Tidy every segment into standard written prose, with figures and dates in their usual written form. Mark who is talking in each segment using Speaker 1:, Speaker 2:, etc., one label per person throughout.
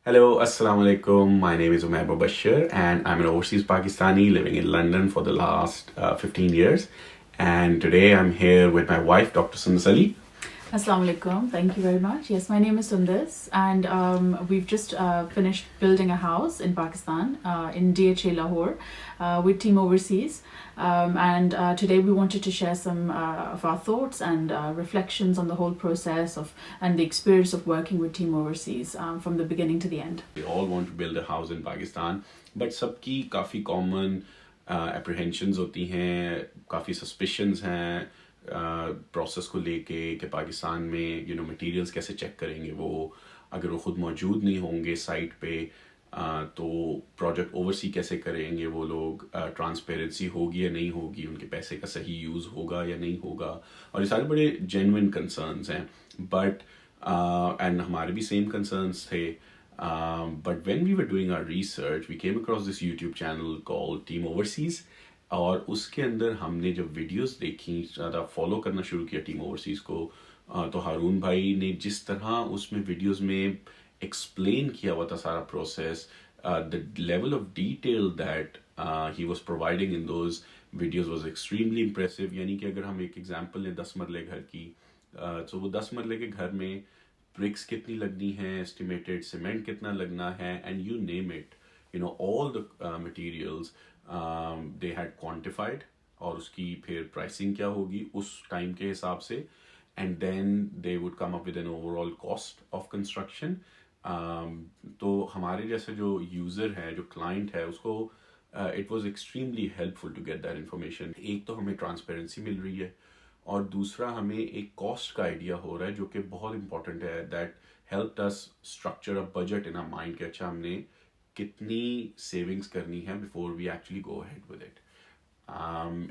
Speaker 1: Hello, Assalamu alaikum. My name is Umair Bashir, and I'm an overseas Pakistani living in London for the last 15 years. And today I'm here with my wife, Dr. Sundar.
Speaker 2: Assalamu alaikum. Thank you very much. Yes, my name is Sundar, and we've just finished building a house in Pakistan, in DHA Lahore, with Team Overseas. And today we wanted to share some of our thoughts and reflections on the whole process and the experience of working with Team Overseas from the beginning to the end.
Speaker 1: We all want to build a house in Pakistan, but सबकी काफ़ी common apprehensions होती हैं, काफ़ी suspicions हैं process को लेके कि पाकिस्तान में मटेरियल्स कैसे चेक करेंगे वो, अगर वो ख़ुद मौजूद नहीं होंगे साइट पे तो प्रोजेक्ट ओवरसी कैसे करेंगे वो लोग, ट्रांसपेरेंसी होगी या नहीं होगी, उनके पैसे का सही यूज़ होगा या नहीं होगा, और ये सारे बड़े जेन्युइन कंसर्न्स हैं. बट एंड हमारे भी सेम कंसर्न्स थे. But when we were doing our research, we came across this YouTube channel called Team Overseas. और उसके अंदर हमने जब वीडियोस देखी, ज़्यादा फॉलो करना शुरू किया टीम ओवरसीज़ को, तो हारून भाई ने जिस तरह उसमें वीडियोस में एक्सप्लेन किया हुआ था सारा process, the level of detail that he was providing in those videos was extremely impressive. यानी कि अगर हम एक एग्जांपल लें 10 मरले घर की, तो वो 10 मरले के घर में ब्रिक्स कितनी लगनी है, एस्टिमेटेड सीमेंट कितना लगना है, and you name it, all the materials they had quantified, और उसकी फिर प्राइसिंग क्या होगी उस टाइम के हिसाब से, and then they would come up with an overall cost of construction. तो हमारे जैसे जो यूज़र है, जो क्लाइंट है, उसको it was extremely helpful to get that information. एक तो हमें ट्रांसपेरेंसी मिल रही है, और दूसरा हमें एक कॉस्ट का आइडिया हो रहा है जो कि बहुत इंपॉर्टेंट है. That helped us structure a budget in our mind कि अच्छा हमने कितनी सेविंग्स करनी है before we actually go ahead with it.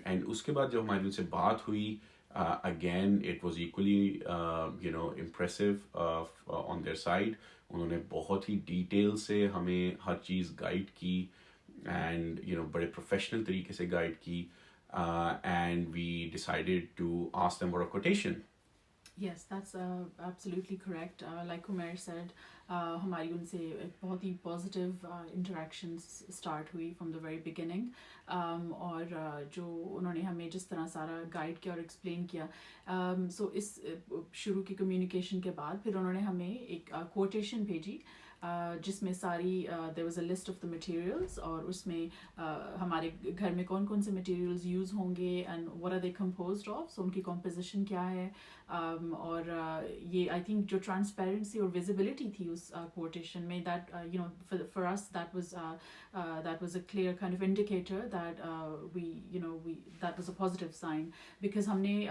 Speaker 1: And उसके बाद जब हमारी उनसे बात हुई, again it was equally impressive on their side. उन्होंने बहुत ही डिटेल से हमें हर चीज़ गाइड की, एंड बड़े प्रोफेशनल तरीके से गाइड की, and we decided to ask them for a quotation.
Speaker 2: Yes, that's absolutely correct. Like Umair said, हमारी उनसे एक बहुत ही पॉजिटिव इंटरेक्शंस स्टार्ट हुई फ्रॉम द वेरी बिगिनिंग. और जो उन्होंने हमें जिस तरह सारा गाइड किया और एक्सप्लेन किया, सो इस शुरू की कम्युनिकेशन के बाद फिर उन्होंने हमें एक कोटेशन भेजी, जिसमें सारी there was a list of the materials, और उसमें हमारे घर में कौन कौन से मटेरियल्स यूज़ होंगे and what are they composed of, so उनकी कॉम्पोजिशन क्या है. और ये आई थिंक जो ट्रांसपेरेंसी और विजिबिलिटी थी उस कोटेशन में, that for us that was a clear kind of indicator that we that was a positive sign, because हमने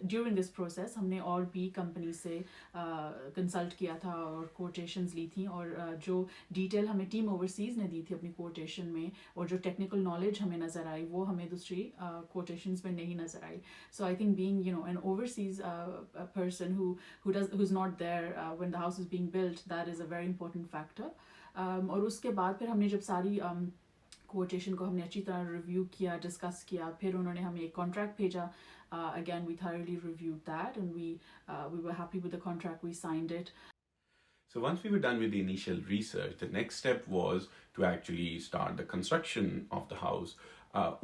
Speaker 2: ड्यूरिंग दिस प्रोसेस हमने और भी कंपनी से कंसल्ट किया था और कोटेशंस ली थी, और जो डिटेल हमें टीम ओवरसीज़ ने दी थी अपनी कोटेशन में, और जो टेक्निकल नॉलेज हमें नज़र आई वो हमें दूसरी कोटेशंस में नहीं नज़र आई. So I think being an overseas person who's not there when the house is being built, that is a very important factor. और उसके बाद फिर हमने जब सारी कोटेशन को हमने अच्छी तरह रिव्यू किया, डिस्कस किया, फिर उन्होंने हमें एक कॉन्ट्रैक्ट भेजा. Again, we thoroughly reviewed that, and we were happy with the contract. We signed it.
Speaker 1: So once we were done with the initial research, the next step was to actually start the construction of the house.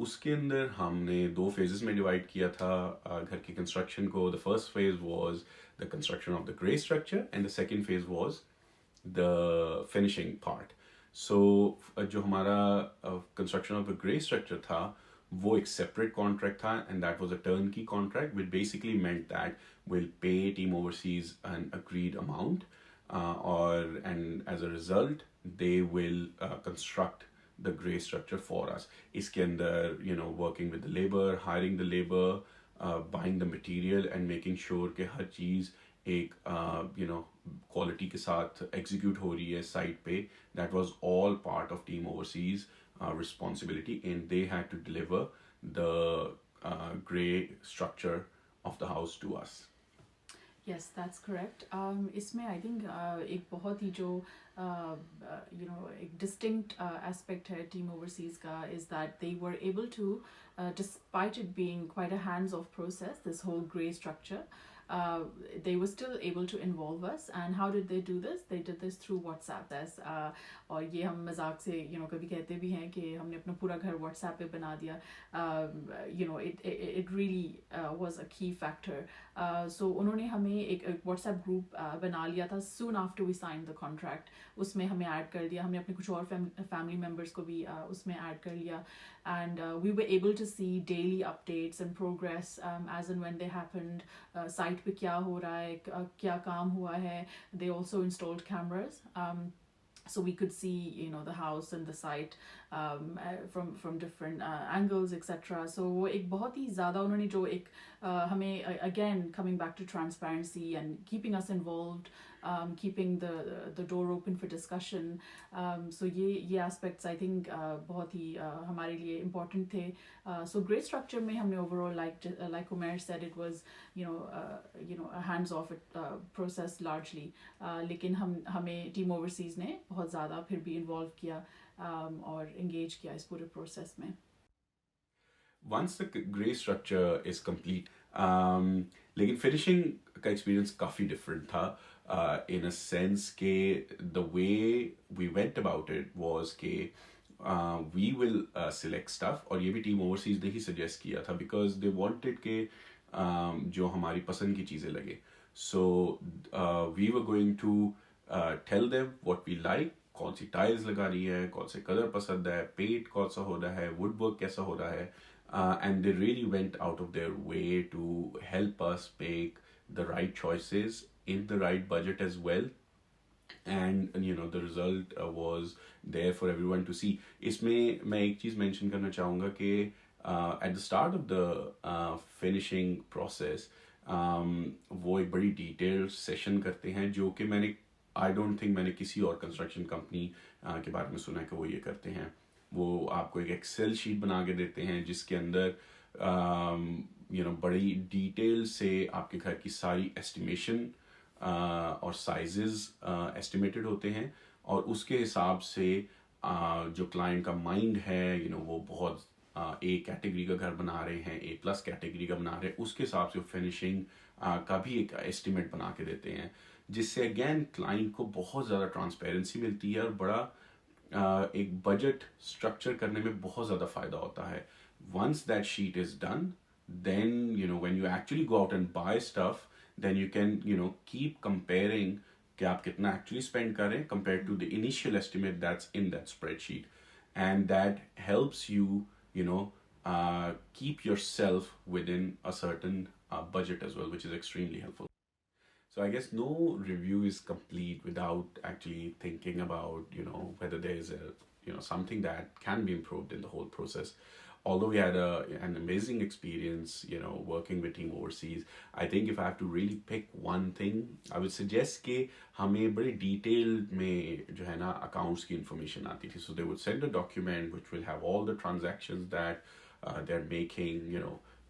Speaker 1: उसके अंदर हमने 2 phases में divide किया था घर की construction को. The first phase was the construction of the grey structure, and the second phase was the finishing part. So जो हमारा construction of the grey structure था वो एक separate contract था, and that was a turnkey contract, which basically meant that we'll pay Team Overseas an agreed amount, and as a result they will construct the grey structure for us. इसके अंदर working with the labor, hiring the labor, buying the material, and making sure कि हर चीज़ एक quality के साथ execute हो रही है site पे. That was all part of Team Overseas responsibility, and they had to deliver the grey structure of the house to us.
Speaker 2: Yes, that's correct. इसमें I think एक बहुत ही जो एक distinct aspect है Team Overseas का, is that they were able to, despite it being quite a hands-off process, this whole grey structure, they were still able to involve us. And how did they do this? They did this through WhatsApp. और ये हम मजाक से कभी कहते भी हैं कि हमने अपना पूरा घर WhatsApp पे बना दिया. It really was a key factor. So उन्होंने हमें एक WhatsApp group बना लिया था soon after we signed the contract. उसमें हमें ऐड कर दिया. हमने अपने कुछ और family members को भी उसमें ऐड कर लिया. And we were able to see daily updates and progress as and when they happened. Site पे क्या हो रहा है, क्या काम हुआ है. They also installed cameras. So we could see, the house and the site from different angles, etc. So वो एक बहुत ही ज़्यादा उन्होंने जो एक हमें again coming back to transparency and keeping us involved, keeping the door open for discussion. So ये aspects I think बहुत ही हमारे लिए important थे. So great structure में हमने overall like Umair said, it was a hands-off process largely. लेकिन हमें Team Overseas ने बहुत ज़्यादा फिर भी involve किया और engage किया इस पूरे process में.
Speaker 1: Once the grey structure is complete, लेकिन finishing का experience काफ़ी different था. In a sense के the way we went about it was के we will select stuff, और ये भी Team Overseas ने ही suggest किया था because they wanted के जो हमारी पसंद की चीज़ें लगे. So we were going to tell them what we like, कौन सी टाइल्स लगानी है, कौन से कलर पसंद है, पेंट कौन सा होना है, वुड वर्क कैसा होना है, and they really went out of their way to help us make the right choices in the right budget as well. And the result was there for everyone to see. इसमें मैं एक चीज़ mention करना चाहूँगा कि at the start of the finishing process वो एक बड़ी detailed session करते हैं जो कि I don't think मैंने किसी और construction company के बारे में सुना है कि वो ये करते हैं. वो आपको एक Excel sheet बना के देते हैं जिसके अंदर बड़ी detail से आपके घर की सारी estimation और sizes estimated होते हैं, और उसके हिसाब से जो client का mind है वो बहुत A कैटेगरी का घर बना रहे हैं, A+ कैटेगरी का बना रहे हैं, उसके हिसाब से फिनिशिंग का भी एक एस्टिमेट बना के देते हैं, जिससे अगेन क्लाइंट को बहुत ज़्यादा ट्रांसपेरेंसी मिलती है और बड़ा एक बजट स्ट्रक्चर करने में बहुत ज़्यादा फ़ायदा होता है. Once that sheet is done, then when you actually go out and buy stuff, then you can keep comparing कि आप कितना actually spend करें compared to the initial estimate that's in that spreadsheet, and that helps you keep yourself within a certain budget as well, which is extremely helpful. So I guess no review is complete without actually thinking about whether there is something that can be improved in the whole process. Although we had an amazing experience working with Team Overseas, I think if I have to really pick one thing, I would suggest कि हमें बड़े detailed में जो है ना accounts की information आती थी. So they would send a document which will have all the transactions that they're making,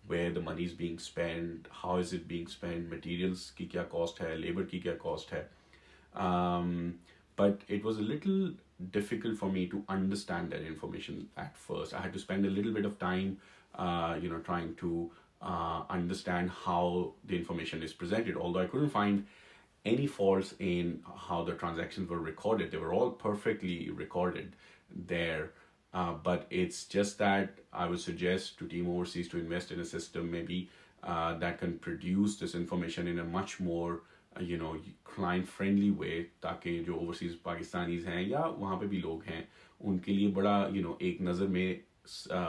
Speaker 1: where the money is being spent, how is it being spent, materials की क्या cost है, labor की क्या cost है. But it was a little difficult for me to understand that information at first. I had to spend a little bit of time, trying to understand how the information is presented. Although I couldn't find any faults in how the transactions were recorded. They were all perfectly recorded there. But it's just that I would suggest to Team Overseas to invest in a system maybe that can produce this information in a much more client friendly way, ताकि जो overseas Pakistanis हैं या वहाँ पे भी लोग हैं उनके लिए बड़ा एक नज़र में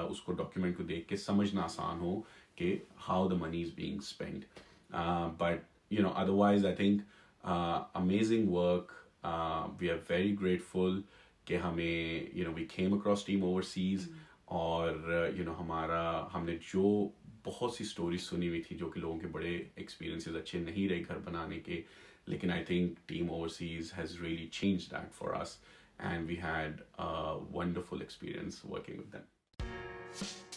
Speaker 1: उसको document को देख के समझना आसान हो कि how the money is being spent. But otherwise I think amazing work. We are very grateful कि हमें we came across Team Overseas और हमने जो बहुत सी स्टोरीज सुनी हुई थी जो कि लोगों के बड़े एक्सपीरियंसेस अच्छे नहीं रहे घर बनाने के, लेकिन I think team overseas has really changed that for us and we had a wonderful experience working with them.